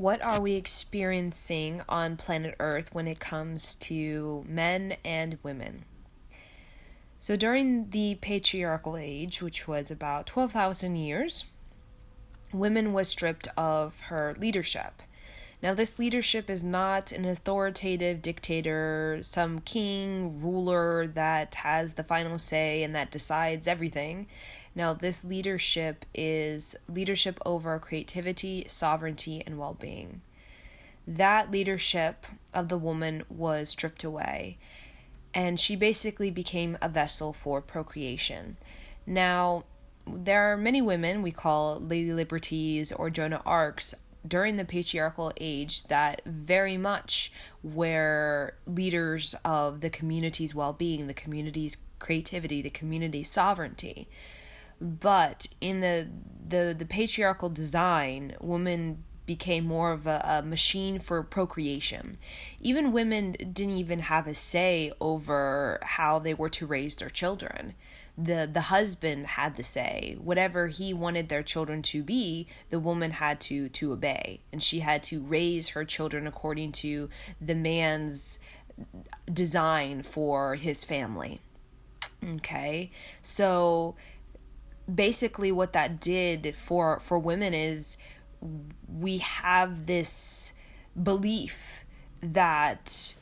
What are we experiencing on planet Earth when it comes to men and women? So during the patriarchal age, which was about 12,000 years, women was stripped of her leadership. Now, this leadership is not an authoritative dictator, some king, ruler that has the final say and that decides everything. Now, this leadership is leadership over creativity, sovereignty, and well-being. That leadership of the woman was stripped away, and she basically became a vessel for procreation. Now, there are many women we call Lady Liberties or Joan of Arcs during the patriarchal age that very much were leaders of the community's well-being, the community's creativity, the community's sovereignty. But in the patriarchal design, women became more of a machine for procreation. Even women didn't even have a say over how they were to raise their children. The husband had the say. Whatever he wanted their children to be, the woman had to obey. And she had to raise her children according to the man's design for his family. Okay? So basically what that did for women is we have this belief that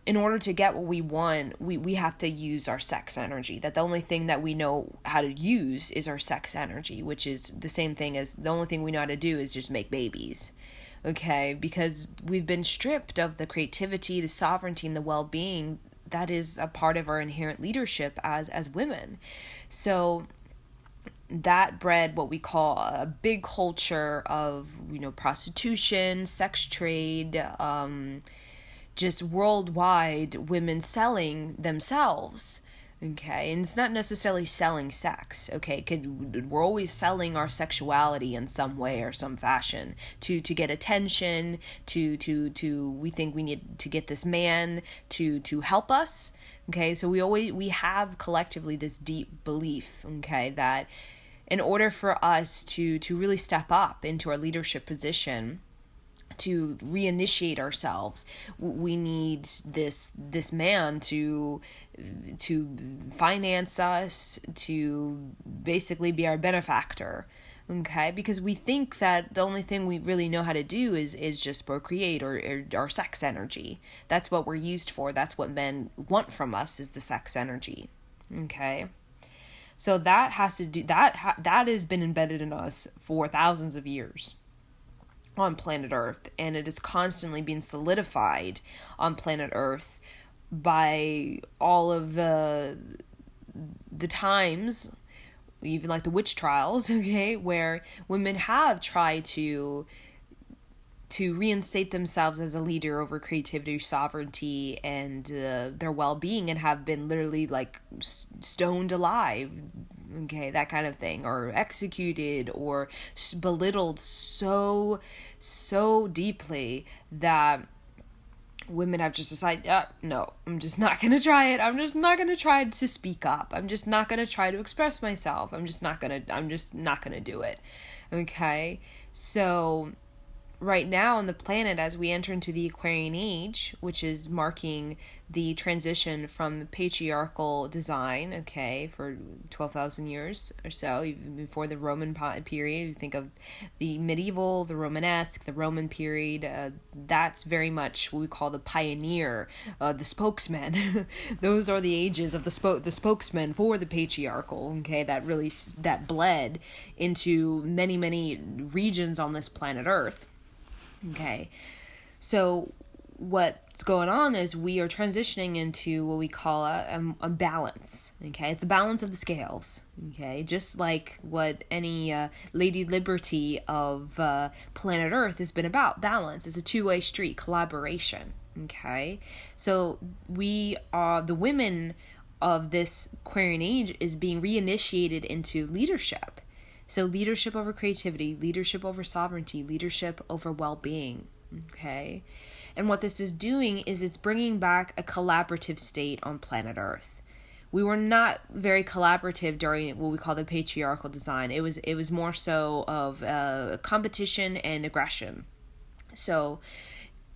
in order to get what we want, we have to use our sex energy. That the only thing that we know how to use is our sex energy, which is the same thing as the only thing we know how to do is just make babies. Okay? Because we've been stripped of the creativity, the sovereignty, and the well-being that is a part of our inherent leadership as women. So that bred what we call a big culture of, prostitution, sex trade, just worldwide women selling themselves. Okay, and it's not necessarily selling sex. Okay, we're always selling our sexuality in some way or some fashion to get attention. To we think we need to get this man to help us. Okay, so we have collectively this deep belief. Okay, that in order for us to really step up into our leadership position, to reinitiate ourselves, we need this man to finance us, to basically be our benefactor. Okay, because we think that the only thing we really know how to do is just procreate or our sex energy. That's what we're used for. That's what men want from us, is the sex energy. Okay. So that has been embedded in us for thousands of years on planet Earth, and it is constantly being solidified on planet Earth by all of the times, even like the witch trials, okay, where women have tried to reinstate themselves as a leader over creativity, sovereignty, and their well-being, and have been literally like stoned alive, okay, that kind of thing, or executed or belittled so deeply that women have just decided, no, I'm just not going to try it. I'm just not going to try to speak up. I'm just not going to try to express myself. I'm just not going to do it. Okay? So right now on the planet, as we enter into the Aquarian age, which is marking the transition from patriarchal design, okay, for 12,000 years or so, even before the Roman period. You think of the medieval, the Romanesque, the Roman period, that's very much what we call the pioneer, the spokesman. Those are the ages of the spokesman for the patriarchal, okay, that bled into many regions on this planet Earth. Okay, so what's going on is we are transitioning into what we call a balance. Okay, it's a balance of the scales. Okay, just like what any Lady Liberty of planet Earth has been about. Balance is a two-way street, collaboration. Okay, so we are the women of this Aquarian age is being reinitiated into leadership. So leadership over creativity, leadership over sovereignty, leadership over well-being, okay? And what this is doing is it's bringing back a collaborative state on planet Earth. We were not very collaborative during what we call the patriarchal design. It was more so of competition and aggression. So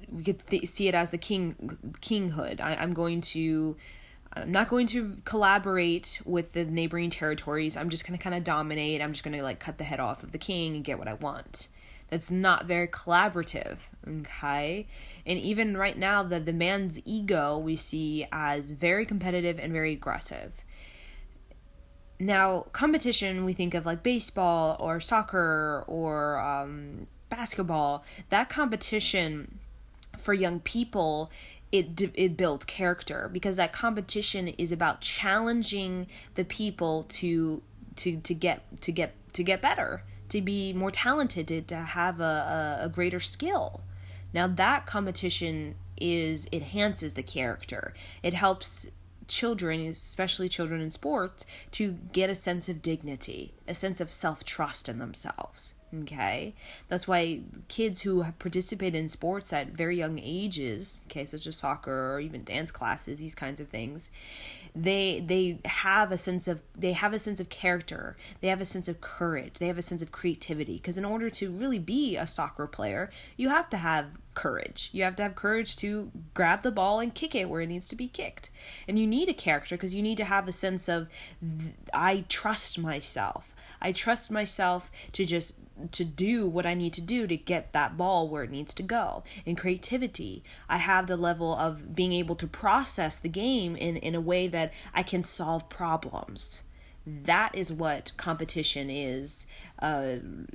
we could see it as the kinghood. I'm not going to collaborate with the neighboring territories. I'm just going to kind of dominate. I'm just going to like cut the head off of the king and get what I want. That's not very collaborative, okay? And even right now, the man's ego we see as very competitive and very aggressive. Now, competition, we think of like baseball or soccer or basketball. That competition for young people, it builds character, because that competition is about challenging the people to get better, to be more talented, to have a greater skill. Now that competition enhances the character. It helps children, especially children in sports, to get a sense of dignity, a sense of self-trust in themselves. Okay, that's why kids who have participated in sports at very young ages, okay, such as soccer or even dance classes, these kinds of things, they have a sense of character, they have a sense of courage, they have a sense of creativity. Because in order to really be a soccer player, you have to have courage. You have to have courage to grab the ball and kick it where it needs to be kicked. And you need a character because you need to have a sense of, I trust myself. I trust myself to do what I need to do to get that ball where it needs to go. In creativity, I have the level of being able to process the game in a way that I can solve problems. That is what competition is, when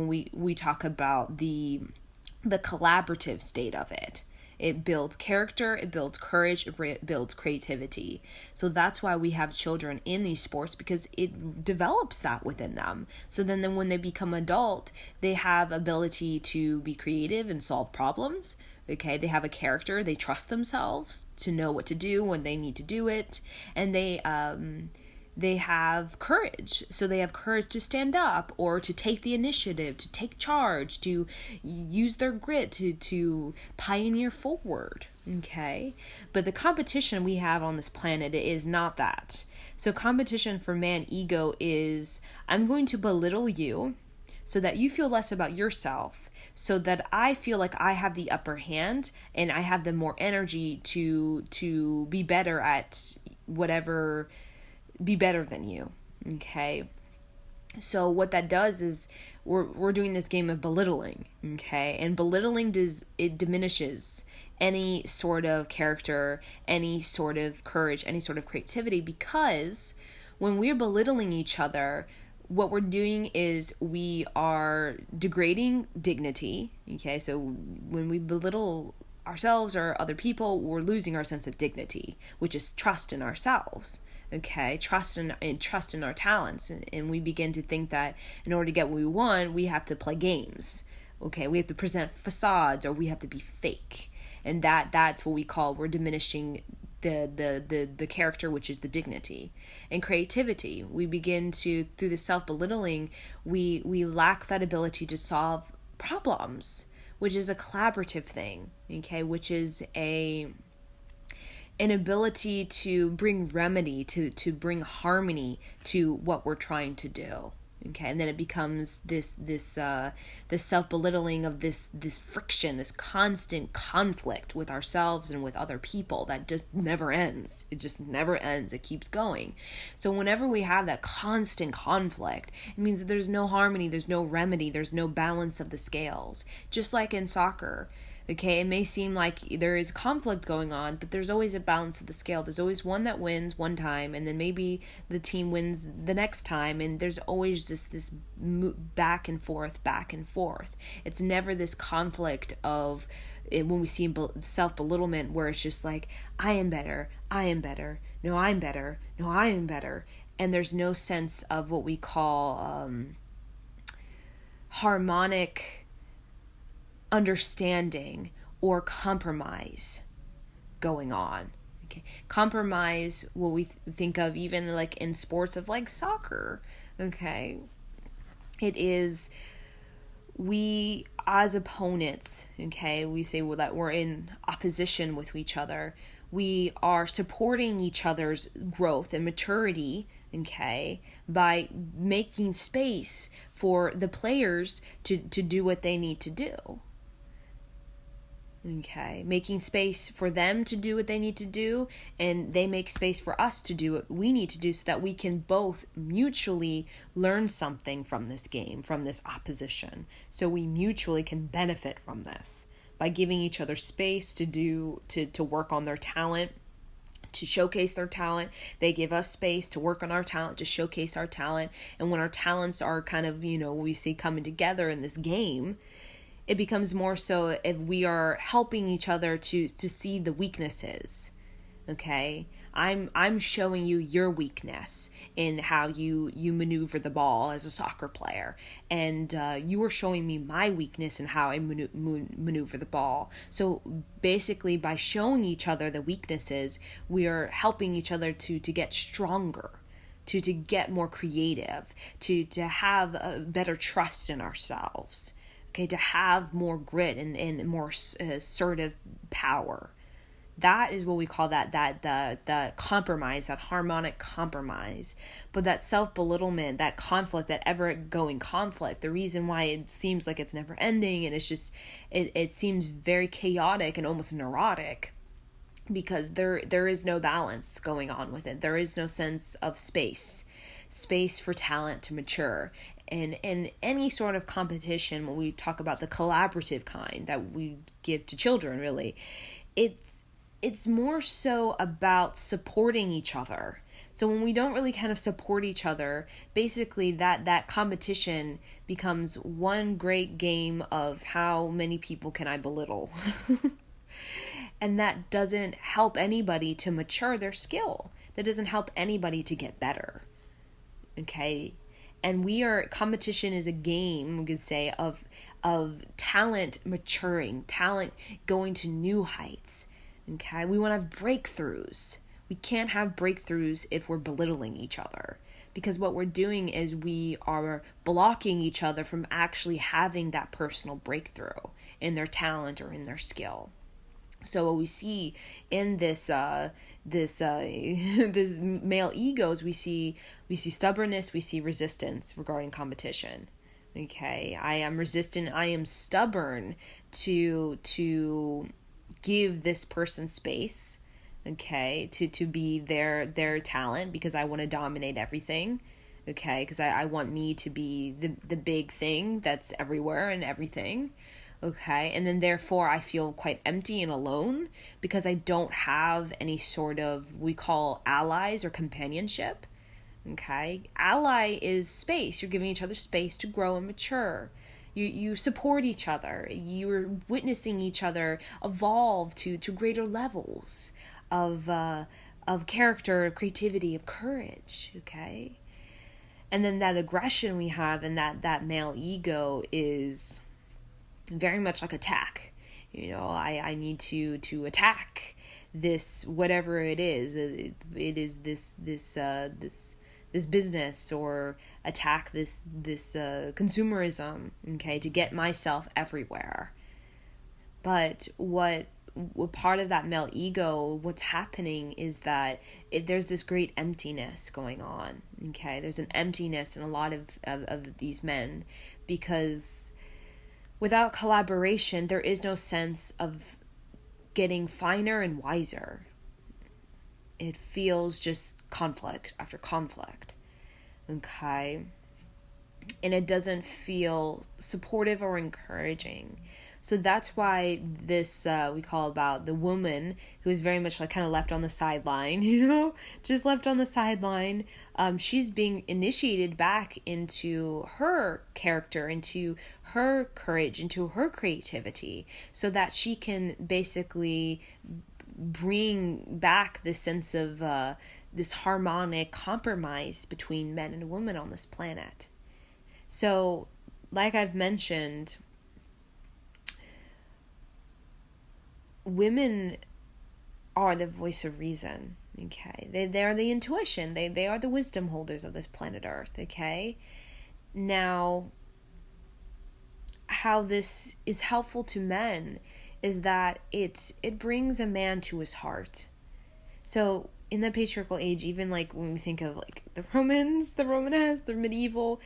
we talk about the collaborative state of it. It builds character, it builds courage, it builds creativity. So that's why we have children in these sports, because it develops that within them. So then when they become adult, they have ability to be creative and solve problems. Okay, they have a character, they trust themselves to know what to do when they need to do it, and they have courage. So they have courage to stand up or to take the initiative, to take charge, to use their grit to pioneer forward. Okay? But the competition we have on this planet is not that. So competition for man ego is, I'm going to belittle you so that you feel less about yourself, so that I feel like I have the upper hand and I have the more energy to be better at whatever, be better than you. Okay, so what that does is we're doing this game of belittling. Okay, and belittling diminishes any sort of character, any sort of courage, any sort of creativity, because when we're belittling each other, what we're doing is we are degrading dignity. Okay, so when we belittle ourselves or other people, we're losing our sense of dignity, which is trust in ourselves. Okay, trust in our talents, and we begin to think that in order to get what we want, we have to play games. Okay, we have to present facades, or we have to be fake, and that's what we're diminishing the character, which is the dignity. And creativity, we begin to, through the self-belittling, we lack that ability to solve problems, which is a collaborative thing. Okay, which is an ability to bring remedy, to bring harmony to what we're trying to do. Okay, and then it becomes this self-belittling of this friction, this constant conflict with ourselves and with other people that just never ends. It just never ends. It keeps going. So whenever we have that constant conflict, it means that there's no harmony, there's no remedy, there's no balance of the scales. Just like in soccer. Okay, it may seem like there is conflict going on, but there's always a balance of the scale. There's always one that wins one time, and then maybe the team wins the next time, and there's always just this back and forth. It's never this conflict of, when we see self-belittlement, where it's just like, I am better, no, I'm better, no, I am better. And there's no sense of what we call harmonic understanding or compromise going on. Okay, compromise, what we think of even like in sports of like soccer. Okay, it is, we as opponents, okay, we say, well, that we're in opposition with each other. We are supporting each other's growth and maturity, okay, by making space for the players to do what they need to do. Okay, making space for them to do what they need to do, and they make space for us to do what we need to do, so that we can both mutually learn something from this game, from this opposition. So we mutually can benefit from this by giving each other space to work on their talent, to showcase their talent. They give us space to work on our talent, to showcase our talent. And when our talents are kind of, we see coming together in this game, it becomes more so if we are helping each other to see the weaknesses. Okay, I'm showing you your weakness in how you maneuver the ball as a soccer player, and you are showing me my weakness in how I maneuver the ball. So basically, by showing each other the weaknesses, we are helping each other to get stronger, to get more creative, to have a better trust in ourselves. Okay, to have more grit and more assertive power. That is what we call the compromise, that harmonic compromise. But that self-belittlement, that conflict, that ever-going conflict, the reason why it seems like it's never ending, and it's just, it seems very chaotic and almost neurotic, because there is no balance going on with it. There is no sense of space for talent to mature. And in any sort of competition, when we talk about the collaborative kind that we give to children, really, it's more so about supporting each other. So when we don't really kind of support each other, basically that competition becomes one great game of how many people can I belittle. And that doesn't help anybody to mature their skill. That doesn't help anybody to get better. Okay? And competition is a game, we could say, of talent maturing, talent going to new heights. Okay? We want to have breakthroughs. We can't have breakthroughs if we're belittling each other. Because what we're doing is we are blocking each other from actually having that personal breakthrough in their talent or in their skill. So what we see in this this male egos, we see stubbornness, we see resistance regarding competition. Okay, I am resistant, I am stubborn to give this person space, okay, to be their talent, because I want to dominate everything. Okay, because I want me to be the big thing that's everywhere and everything. Okay, and then therefore I feel quite empty and alone because I don't have any sort of, we call allies or companionship. Okay, ally is space. You're giving each other space to grow and mature. You support each other. You're witnessing each other evolve to greater levels of character, of creativity, of courage. Okay, and then that aggression we have in that male ego is very much like attack. I need to attack this, whatever it is. It is this business, or attack this consumerism, okay, to get myself everywhere. But what part of that male ego, what's happening is that there's this great emptiness going on. Okay, there's an emptiness in a lot of these men, because without collaboration, there is no sense of getting finer and wiser. It feels just conflict after conflict. Okay? And it doesn't feel supportive or encouraging. So that's why this, we call about the woman who is very much like kind of left on the sideline, just left on the sideline. She's being initiated back into her character, into her courage, into her creativity, so that she can basically bring back this sense of this harmonic compromise between men and women on this planet. So, like I've mentioned, women are the voice of reason. Okay, they are the intuition. They are the wisdom holders of this planet Earth. Okay, now how this is helpful to men is that it brings a man to his heart. So in the patriarchal age, even like when we think of like the Romans, the Romanesque, the medieval,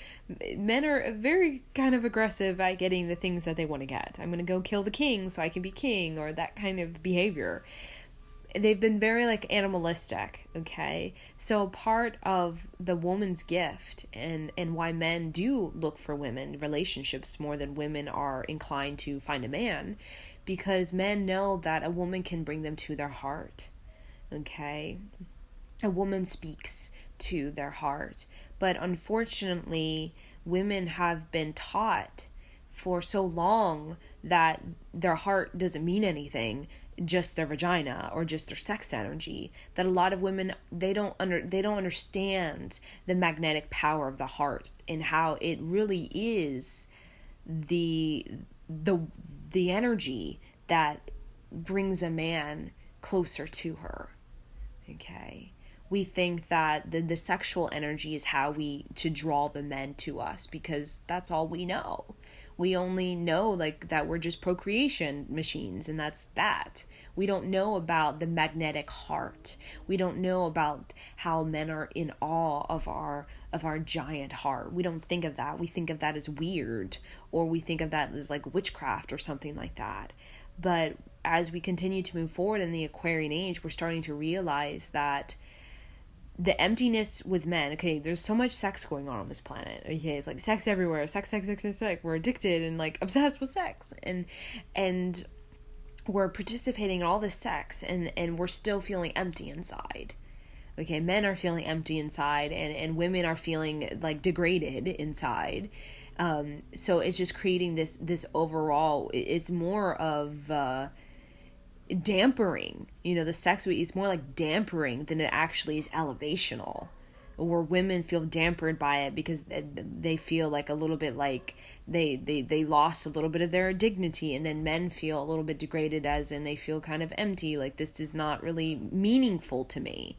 men are very kind of aggressive at getting the things that they want to get. I'm going to go kill the king so I can be king, or that kind of behavior. They've been very like animalistic, okay? So part of the woman's gift and why men do look for women relationships more than women are inclined to find a man, because men know that a woman can bring them to their heart, okay? A woman speaks to their heart. But unfortunately, women have been taught for so long that their heart doesn't mean anything, just their vagina or just their sex energy, that a lot of women, they don't understand the magnetic power of the heart and how it really is the energy that brings a man closer to her. Okay, we think that the sexual energy is how to draw the men to us, because that's all we know. We only know like that we're just procreation machines, and that's that. We don't know about the magnetic heart. We don't know about how men are in awe of our giant heart. We don't think of that. We think of that as weird, or we think of that as like witchcraft or something like that. But as we continue to move forward in the Aquarian age, we're starting to realize that the emptiness with men, okay, there's so much sex going on this planet, okay, it's like sex everywhere, sex, we're addicted and like obsessed with sex, and we're participating in all this sex, and we're still feeling empty inside, okay, men are feeling empty inside, and women are feeling like degraded inside, so it's just creating this overall, it's more of, dampering, the sex is more like dampering than it actually is elevational, where women feel dampened by it because they feel like a little bit like they lost a little bit of their dignity, and then men feel a little bit degraded, as in they feel kind of empty, like this is not really meaningful to me,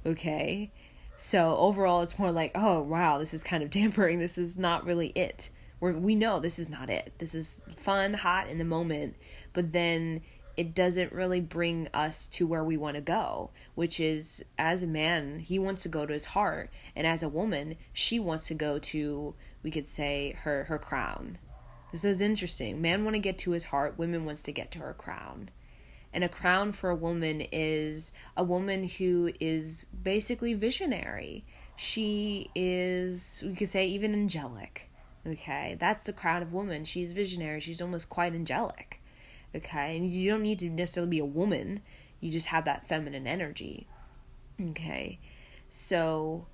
okay? So overall it's more like, oh wow, this is kind of dampering, this is not really it, we know this is not it, this is fun, hot in the moment, but then it doesn't really bring us to where we want to go, which is, as a man, he wants to go to his heart, and as a woman, she wants to go to, we could say, her crown. This is interesting. Man want to get to his heart, women wants to get to her crown. And a crown for a woman is a woman who is basically visionary. She is, we could say, even angelic. Okay, that's the crown of woman. She's visionary. She's almost quite angelic. Okay, and you don't need to necessarily be a woman, you just have that feminine energy. Okay, so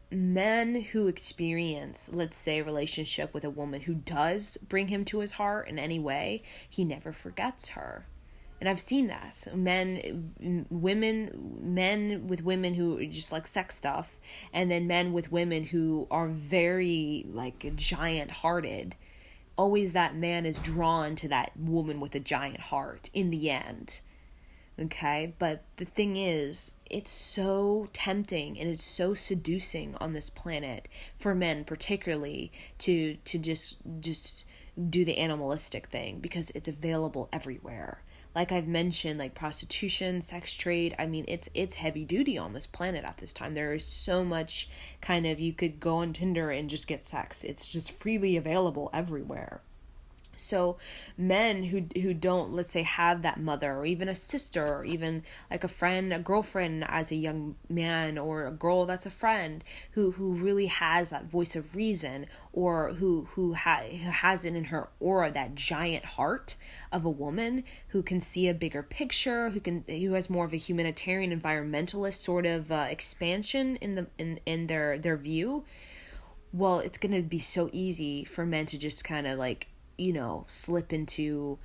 men who experience, let's say, a relationship with a woman who does bring him to his heart in any way, he never forgets her. And I've seen that. Men with women who just like sex stuff, and then men with women who are very like giant hearted. Always that man is drawn to that woman with a giant heart in the end. Okay, but the thing is, it's so tempting and it's so seducing on this planet for men particularly to just do the animalistic thing, because it's available everywhere. Like I've mentioned, like prostitution, sex trade, I mean, it's heavy duty on this planet at this time. There is so much kind of, you could go on Tinder and just get sex. It's just freely available everywhere. So men who don't, let's say, have that mother or even a sister or even like a friend, a girlfriend as a young man, or a girl that's a friend who really has that voice of reason, or who has it in her aura, that giant heart of a woman who can see a bigger picture, who has more of a humanitarian environmentalist sort of expansion in their view. Well, it's going to be so easy for men to just kind of like, slip into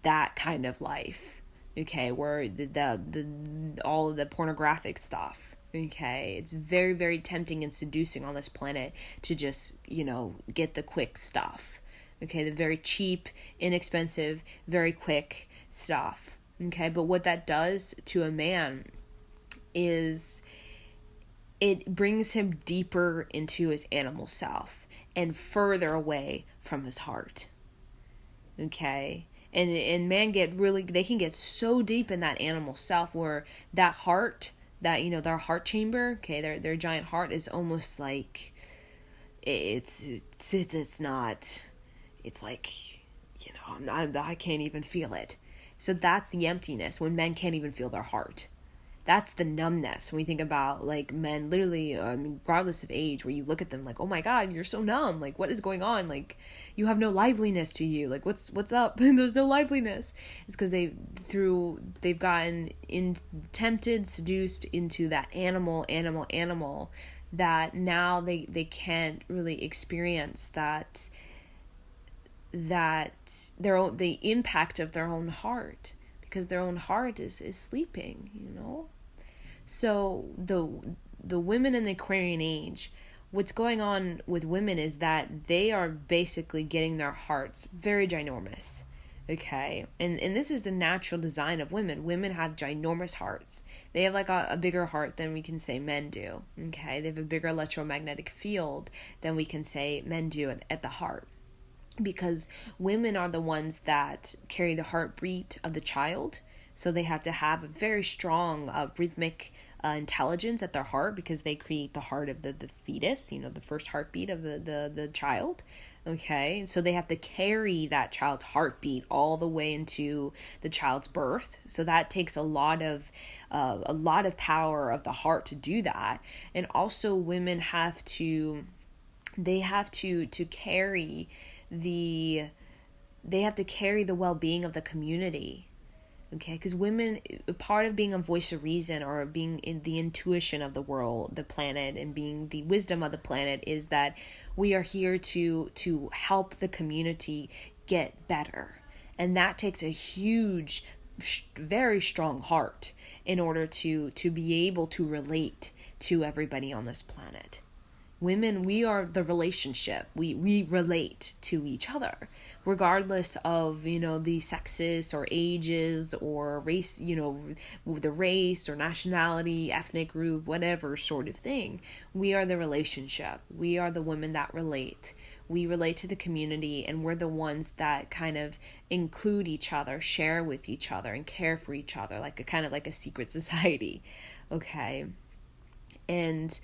that kind of life, okay, where the all of the pornographic stuff, okay, it's very, very tempting and seducing on this planet to just, get the quick stuff, okay, the very cheap, inexpensive, very quick stuff, okay, but what that does to a man is it brings him deeper into his animal self and further away from his heart, okay? and they can get so deep in that animal self where that heart, that, their heart chamber, okay, their giant heart is almost like it's not, it's like, I can't even feel it. So that's the emptiness, when men can't even feel their heart. That's the numbness. When we think about like men, literally, regardless of age, where you look at them like, oh my God, you're so numb. Like, what is going on? Like, you have no liveliness to you. Like, what's up? There's no liveliness. It's because they've gotten tempted, seduced into that animal, that now they can't really experience the impact of their own heart, because their own heart is sleeping, So the women in the Aquarian age, what's going on with women is that they are basically getting their hearts very ginormous. Okay, and this is the natural design of women. Women have ginormous hearts. They have like a bigger heart than we can say men do. Okay, they have a bigger electromagnetic field than we can say men do at the heart. Because women are the ones that carry the heartbeat of the child. So they have to have a very strong rhythmic intelligence at their heart, because they create the heart of the fetus, the first heartbeat of the child. Okay, so they have to carry that child's heartbeat all the way into the child's birth. So that takes a lot of power of the heart to do that. And also women have to carry the well-being of the community. Okay, because women, part of being a voice of reason, or being in the intuition of the world, the planet, and being the wisdom of the planet, is that we are here to help the community get better. And that takes a huge, very strong heart in order to be able to relate to everybody on this planet. Women, we are the relationship. We relate to each other, regardless of, the sexes or ages or race, the race or nationality, ethnic group, whatever sort of thing. We are the relationship. We are the women that relate. We relate to the community, and we're the ones that kind of include each other, share with each other, and care for each other, like a secret society. Okay. And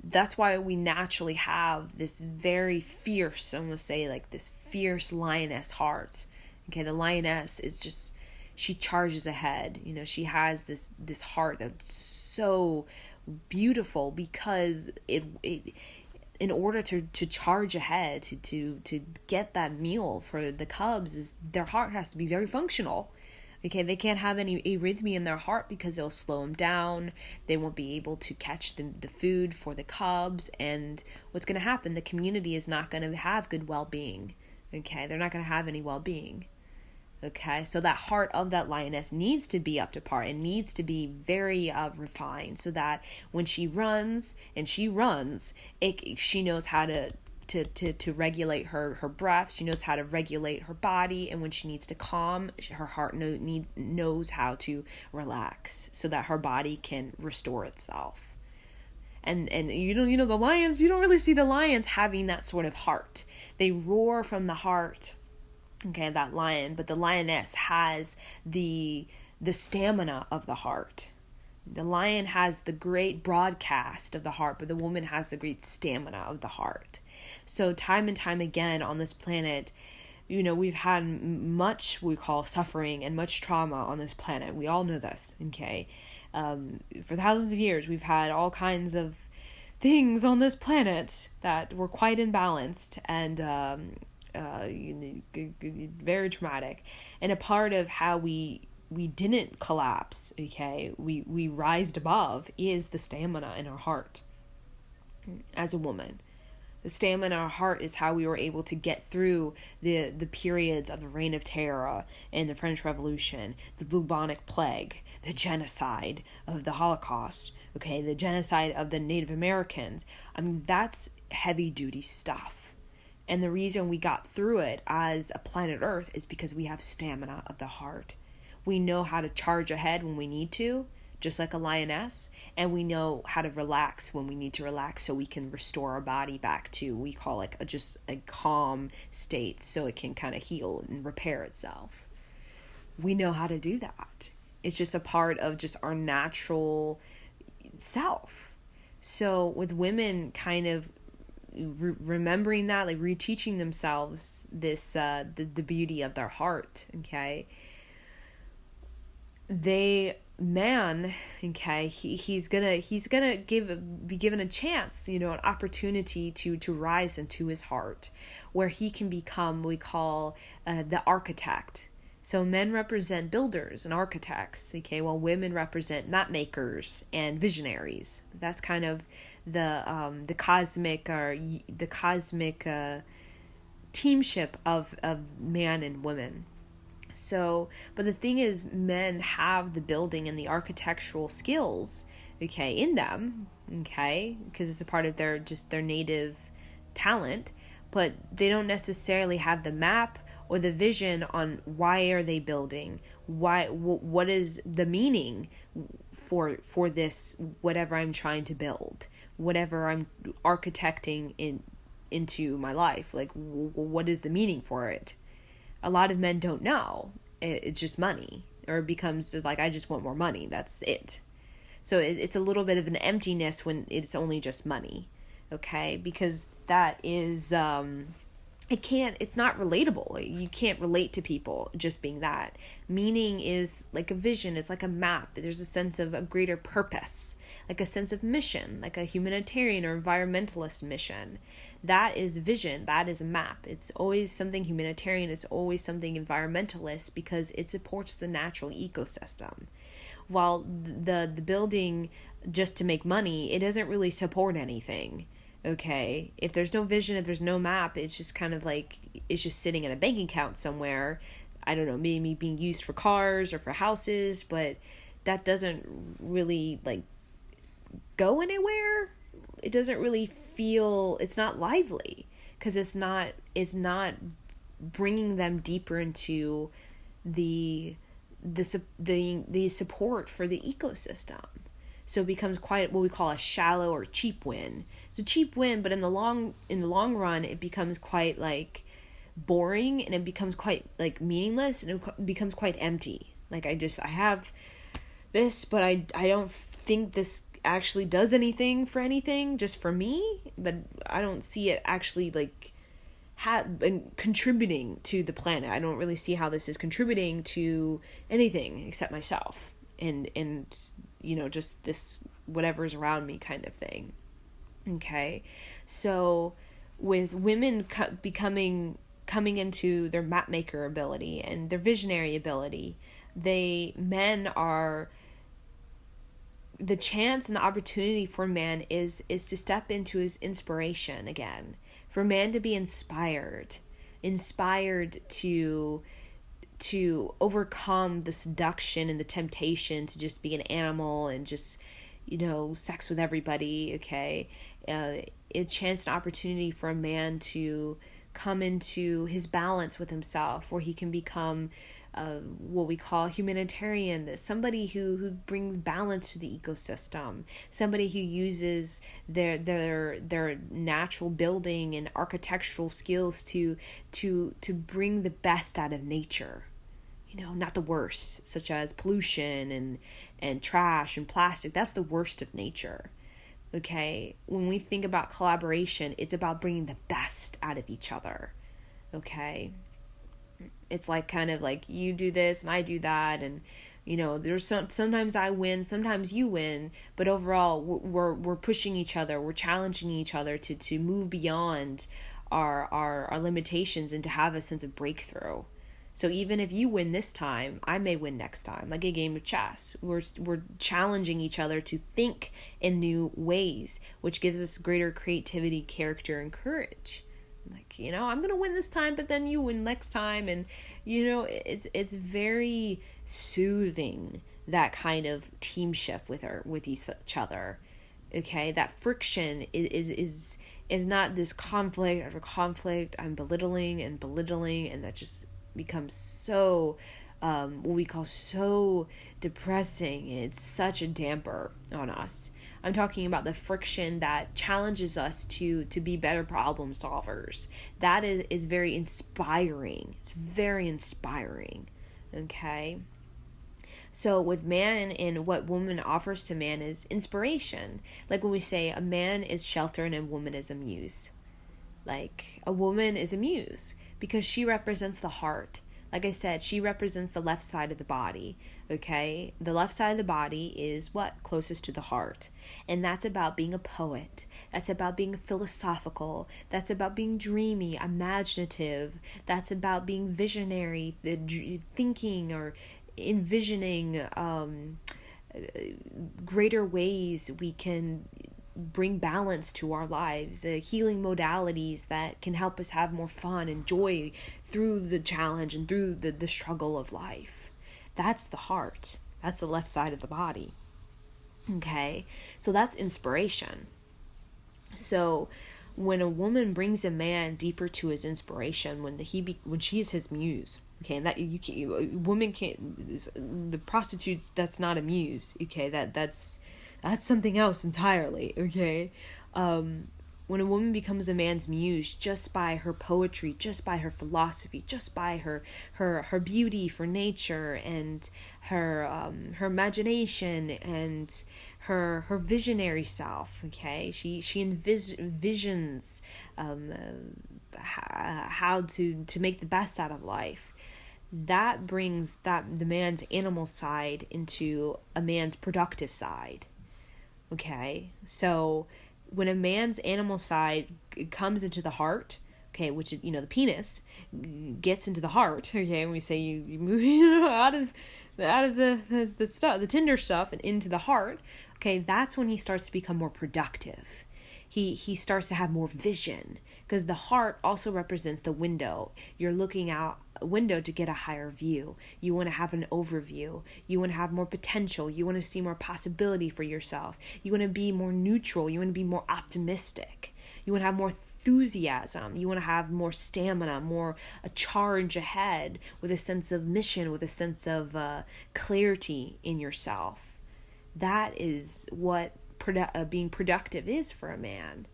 that's why we naturally have this very fierce, I'm going to say, like this fierce lioness heart. Okay, the lioness is just, she charges ahead. She has this heart that's so beautiful, because it in order to charge ahead, to get that meal for the cubs, is their heart has to be very functional. Okay, they can't have any arrhythmia in their heart, because it'll slow them down. They won't be able to catch the food for the cubs. And what's going to happen? The community is not going to have good well-being. Okay, they're not going to have any well-being. Okay, so that heart of that lioness needs to be up to par. It needs to be very refined, so that when she runs, she knows how to regulate her breath. She knows how to regulate her body, and when she needs to calm, her heart knows how to relax, so that her body can restore itself. And the lions, you don't really see the lions having that sort of heart. They roar from the heart, okay, that lion, but the lioness has the stamina of the heart. The lion has the great broadcast of the heart, but the woman has the great stamina of the heart. So time and time again on this planet, we've had much we call suffering and much trauma on this planet. We all know this, okay? For thousands of years, we've had all kinds of things on this planet that were quite imbalanced and very traumatic. And a part of how we didn't collapse, okay, we rised above, is the stamina in our heart as a woman. The stamina in our heart is how we were able to get through the periods of the Reign of Terror and the French Revolution, the bubonic plague, the genocide of the Holocaust, okay, the genocide of the Native Americans. I mean, that's heavy duty stuff. And the reason we got through it as a planet Earth is because we have stamina of the heart. We know how to charge ahead when we need to, just like a lioness, and we know how to relax when we need to relax, so we can restore our body back to, we call just a calm state, so it can kind of heal and repair itself. we know how to do that. It's just a part of just our natural self. So with women kind of remembering that, like reteaching themselves this the beauty of their heart, okay, man, okay, he's gonna be given a chance, an opportunity to rise into his heart, where he can become what we call the architect. So men represent builders and architects, okay, while women represent map makers and visionaries. That's kind of the cosmic teamship of man and woman. So, but the thing is, men have the building and the architectural skills, okay, in them, okay, because it's a part of their native talent, but they don't necessarily have the map or the vision on why are they building, what is the meaning for this, whatever I'm trying to build, whatever I'm architecting into my life, like what is the meaning for it? A lot of men don't know. It's just money, or it becomes like, I just want more money. That's it. So it's a little bit of an emptiness when it's only just money, okay? Because that is, it's not relatable. You can't relate to people just being that. Meaning is like a vision, it's like a map. There's a sense of a greater purpose, like a sense of mission, like a humanitarian or environmentalist mission. That is vision, that is a map. It's always something humanitarian, it's always something environmentalist, because it supports the natural ecosystem. While the building just to make money, it doesn't really support anything. Okay, if there's no vision, if there's no map, it's just kind of like, it's just sitting in a bank account somewhere. I don't know, maybe being used for cars or for houses, but that doesn't really like go anywhere. It doesn't really feel, it's not lively, because it's not bringing them deeper into the support for the ecosystem. So it becomes quite what we call a shallow or cheap win. It's a cheap win, but in the long run, it becomes quite like boring, and it becomes quite like meaningless, and it becomes quite empty. Like I have this, but I don't think this actually does anything for anything, just for me. But I don't see it actually like been contributing to the planet. I don't really see how this is contributing to anything except myself and just this whatever's around me kind of thing. Okay, so with women coming into their map maker ability and their visionary ability, men are, the chance and the opportunity for man is to step into his inspiration again, for man to be inspired to overcome the seduction and the temptation to just be an animal and just, sex with everybody, okay? A chance and opportunity for a man to come into his balance with himself, where he can become what we call humanitarian, somebody who brings balance to the ecosystem, somebody who uses their natural building and architectural skills to bring the best out of nature, not the worst, such as pollution and trash and plastic. That's the worst of nature. Okay, when we think about collaboration, it's about bringing the best out of each other. Okay, it's like kind of like you do this and I do that, and there's sometimes I win, sometimes you win, but overall we're pushing each other, we're challenging each other to move beyond our limitations and to have a sense of breakthrough. So even if you win this time, I may win next time, like a game of chess. We're challenging each other to think in new ways, which gives us greater creativity, character, and courage. Like, I'm going to win this time, but then you win next time. And, it's very soothing, that kind of teamship with each other. Okay, that friction is not this conflict after conflict. I'm belittling, and that just becomes so what we call so depressing. It's such a damper on us. I'm talking about the friction that challenges us to be better problem solvers. That is very inspiring. It's very inspiring. Okay. So with man, and what woman offers to man is inspiration. Like when we say a man is shelter and a woman is a muse. Like a woman is a muse because she represents the heart. Like I said, she represents the left side of the body. Okay, the left side of the body is what? Closest to the heart. And that's about being a poet. That's about being philosophical. That's about being dreamy, imaginative. That's about being visionary, thinking or envisioning greater ways we can bring balance to our lives, healing modalities that can help us have more fun and joy through the challenge and through the struggle of life. That's the heart. That's the left side of the body. Okay, so that's inspiration. So when a woman brings a man deeper to his inspiration, when she is his muse, okay, and that woman can't, the prostitutes, that's not a muse, okay, that's something else entirely, okay. When a woman becomes a man's muse just by her poetry, just by her philosophy, just by her beauty for nature and her imagination and her visionary self, okay, she envisions how to make the best out of life. That brings the man's animal side into a man's productive side. Okay, so when a man's animal side comes into the heart, okay, which is, the penis gets into the heart, okay, and we say you move out of the stuff, the tender stuff, and into the heart, okay, that's when he starts to become more productive. He starts to have more vision, because the heart also represents the window. You're looking out a window to get a higher view. You want to have an overview. You want to have more potential. You want to see more possibility for yourself. You want to be more neutral. You want to be more optimistic. You want to have more enthusiasm. You want to have more stamina, more a charge ahead, with a sense of mission, with a sense of clarity in yourself. That is what being productive is for a man.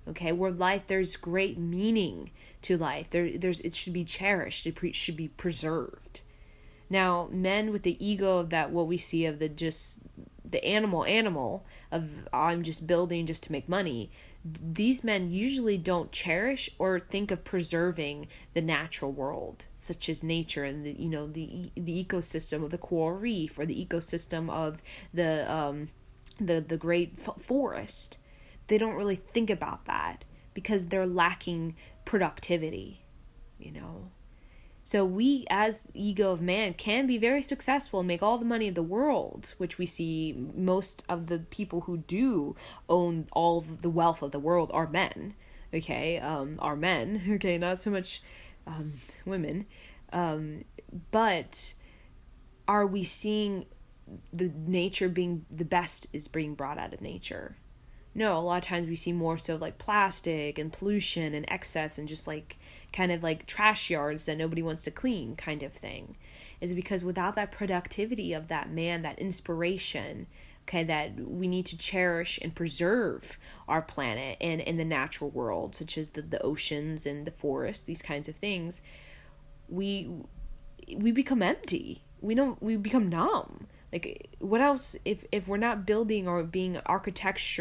Okay, where life, there's great meaning to life. It should be cherished. It should be preserved. Now, men with the ego of that, what we see of the animal of I'm just building just to make money. These men usually don't cherish or think of preserving the natural world, such as nature and the ecosystem of the coral reef, or the ecosystem of the great forest. They don't really think about that because they're lacking productivity, So we, as ego of man, can be very successful and make all the money of the world, which we see most of the people who do own all of the wealth of the world are men, okay, are men, okay, not so much women, but are we seeing the nature being the best is being brought out of nature? No, a lot of times we see more so like plastic and pollution and excess and just like kind of like trash yards that nobody wants to clean kind of thing. Is because without that productivity of that man, that inspiration, okay, that we need to cherish and preserve our planet and in the natural world, such as the oceans and the forests, these kinds of things, we become empty. We become numb. Like, what else, if we're not building or being architects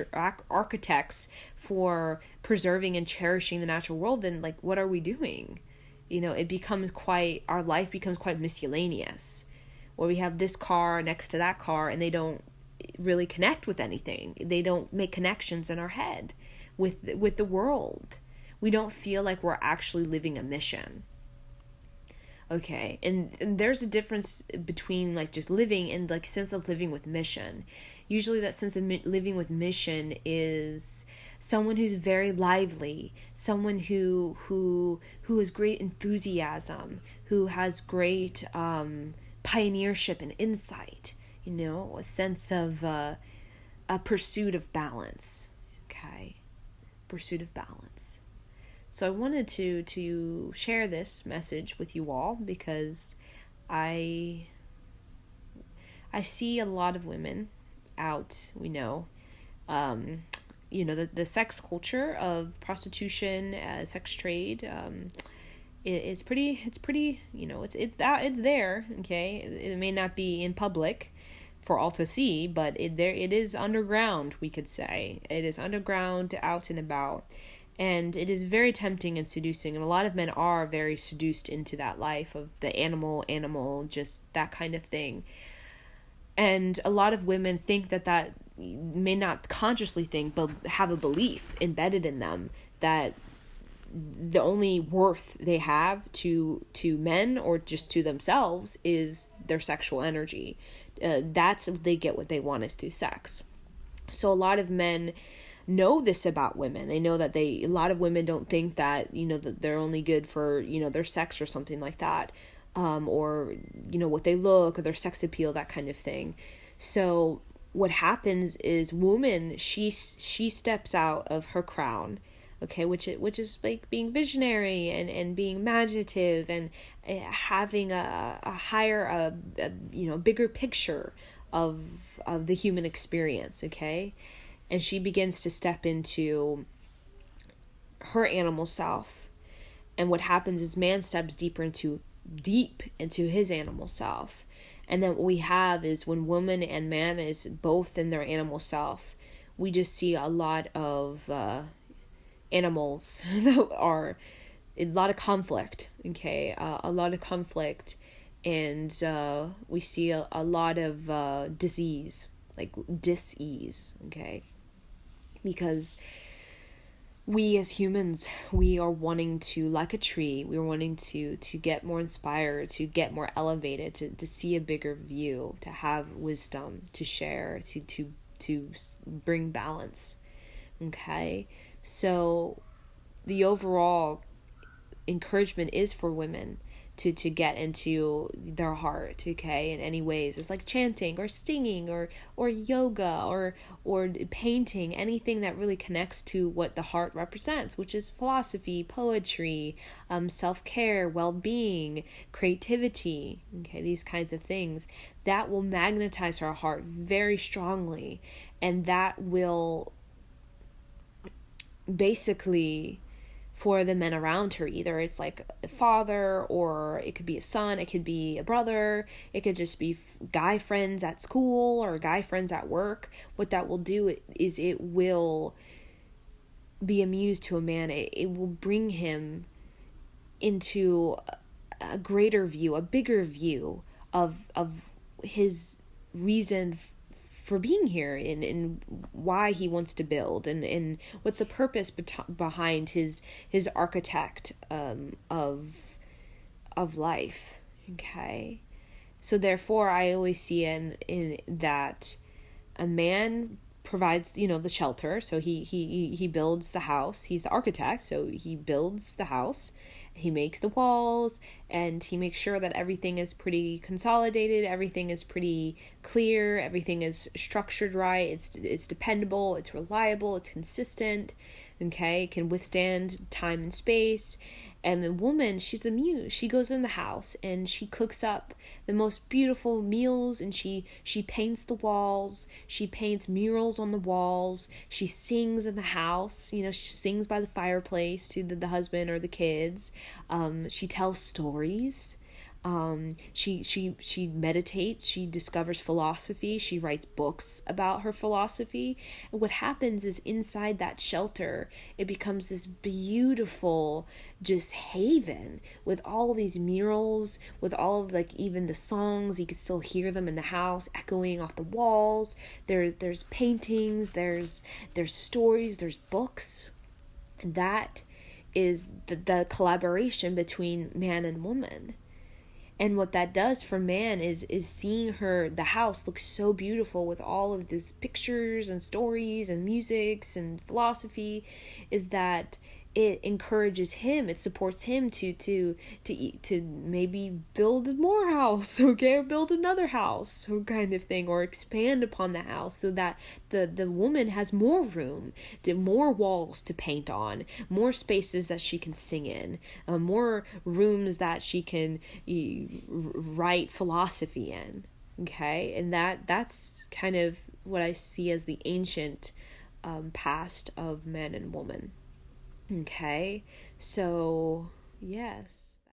for preserving and cherishing the natural world, then, like, what are we doing? Our life becomes quite miscellaneous, where we have this car next to that car, and they don't really connect with anything. They don't make connections in our head with the world. We don't feel like we're actually living a mission. Okay, and there's a difference between like just living and like sense of living with mission. Usually that sense of living with mission is someone who's very lively, someone who has great enthusiasm, who has great pioneership and insight, a sense of a pursuit of balance. Okay, pursuit of balance. So I wanted to share this message with you all because I see a lot of women out, the sex culture of prostitution, sex trade, it's pretty, it's there, okay? It may not be in public for all to see, but it is underground, we could say. It is underground, out and about. And it is very tempting and seducing, and a lot of men are very seduced into that life of the animal, just that kind of thing. And a lot of women think that may not consciously think, but have a belief embedded in them that the only worth they have to men or just to themselves is their sexual energy. That's if they get what they want is through sex. So a lot of men know this about women. They know that a lot of women don't think that, that they're only good for, their sex or something like that. Or, what they look or their sex appeal, that kind of thing. So what happens is woman, she steps out of her crown, okay, which is like being visionary and being imaginative and having a higher, bigger picture of the human experience, okay? And she begins to step into her animal self. And what happens is man steps deep into his animal self. And then what we have is when woman and man is both in their animal self, we just see a lot of animals that are a lot of conflict, okay? A lot of conflict, and we see a lot of disease, like dis-ease, okay? Because we as humans, we are wanting to, like a tree, we're wanting to get more inspired, to get more elevated, to see a bigger view, to have wisdom to share, to bring balance, okay? So the overall encouragement is for women to get into their heart, okay, in any ways. It's like chanting or singing or yoga or painting, anything that really connects to what the heart represents, which is philosophy, poetry, self-care, well-being, creativity, okay, these kinds of things. That will magnetize our heart very strongly, and that will basically, for the men around her, either it's like a father, or it could be a son, it could be a brother, it could just be guy friends at school or guy friends at work. What that will do is it will be a muse to a man. It will bring him into a greater view, a bigger view of his reason for being here, and why he wants to build, and what's the purpose behind his architect of life, okay? So therefore, I always see in that a man provides, the shelter. So he builds the house. He's the architect, so he builds the house. He makes the walls, and he makes sure that everything is pretty consolidated, everything is pretty clear, everything is structured right, it's dependable, it's reliable, it's consistent, okay? It can withstand time and space. And the woman, she's a muse. She goes in the house and she cooks up the most beautiful meals, and she paints the walls. She paints murals on the walls. She sings in the house. She sings by the fireplace to the husband or the kids. She tells stories. She meditates, she discovers philosophy, she writes books about her philosophy. And what happens is inside that shelter, it becomes this beautiful just haven with all these murals, with all of even the songs. You can still hear them in the house echoing off the walls. There's paintings, there's stories, there's books. That is the collaboration between man and woman. And what that does for man is seeing the house look so beautiful with all of these pictures and stories and musics and philosophy, is that it encourages him, it supports him to maybe build more house, okay, or build another house, so kind of thing, or expand upon the house so that the woman has more room, more walls to paint on, more spaces that she can sing in, more rooms that she can write philosophy in, okay? And that's kind of what I see as the ancient past of man and woman. Okay, so yes.